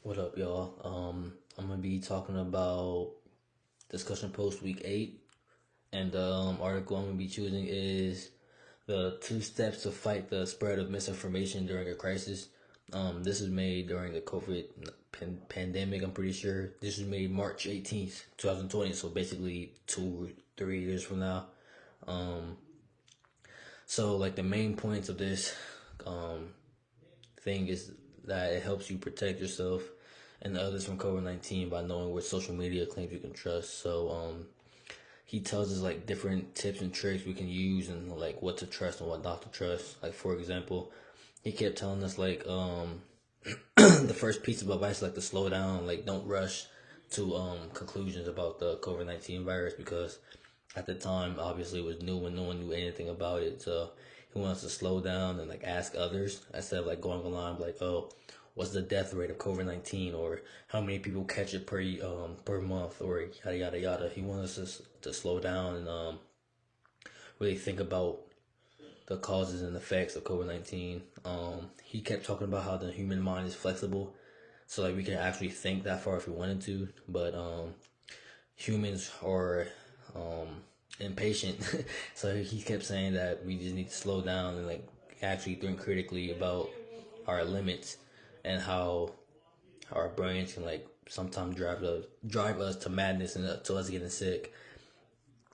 What up, y'all? I'm gonna be talking about discussion post week 8, and the article I'm gonna be choosing is the 2 steps to fight the spread of misinformation during a crisis. This was made during the COVID pandemic. I'm pretty sure this was made March 18th, 2020. So basically 2 3 years from now. Um, so like the main points of this um thing is that it helps you protect yourself and others from COVID-19 by knowing what social media claims you can trust. So he tells us like different tips and tricks we can use and like what to trust and what not to trust. Like for example, he kept telling us like the first piece of advice like to slow down, like don't rush to conclusions about the COVID-19 virus because at the time obviously it was new and no one knew anything about it. So he wants to slow down and like ask others instead of like going online like, oh, what's the death rate of COVID-19 or how many people catch it per month or yada yada yada. He wants us to slow down and really think about the causes and effects of COVID-19. He kept talking about how the human mind is flexible, so like we can actually think that far if we wanted to, but humans are impatient. So he kept saying that we just need to slow down and like actually think critically about our limits and how our brains can like sometimes drive us to madness and to us getting sick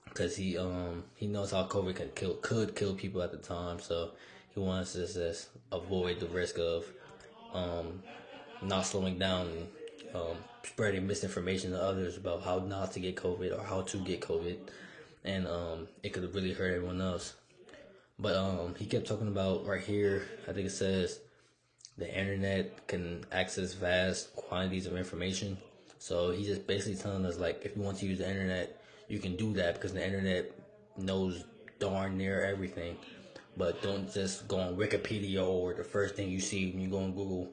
because he knows how COVID could kill people at the time, so he wants us to just avoid the risk of um, not slowing down and spreading misinformation to others about how not to get COVID or how to get COVID, and it could really hurt everyone else. But he kept talking about right here. I think it says the internet can access vast quantities of information. So he's just basically telling us like if you want to use the internet, you can do that because the internet knows darn near everything. But don't just go on Wikipedia or the first thing you see when you go on Google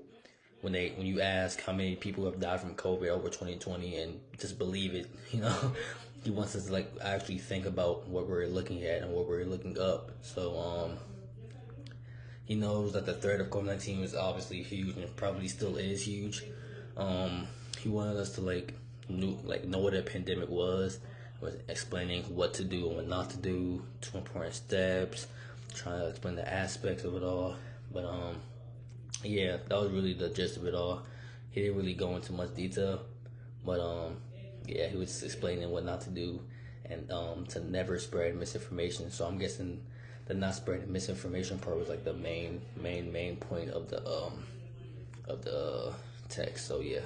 when you ask how many people have died from COVID over 2020 and just believe it. He wants us to like actually think about what we're looking at and what we're looking up. So he knows that the threat of COVID-19 is obviously huge and probably still is huge. He wanted us to know what a pandemic was explaining what to do and what not to do, 2 important steps, trying to explain the aspects of it all. But yeah, that was really the gist of it all. He didn't really go into much detail, but yeah, he was just explaining what not to do and to never spread misinformation. So I'm guessing the not spreading misinformation part was like the main point of the text. So yeah.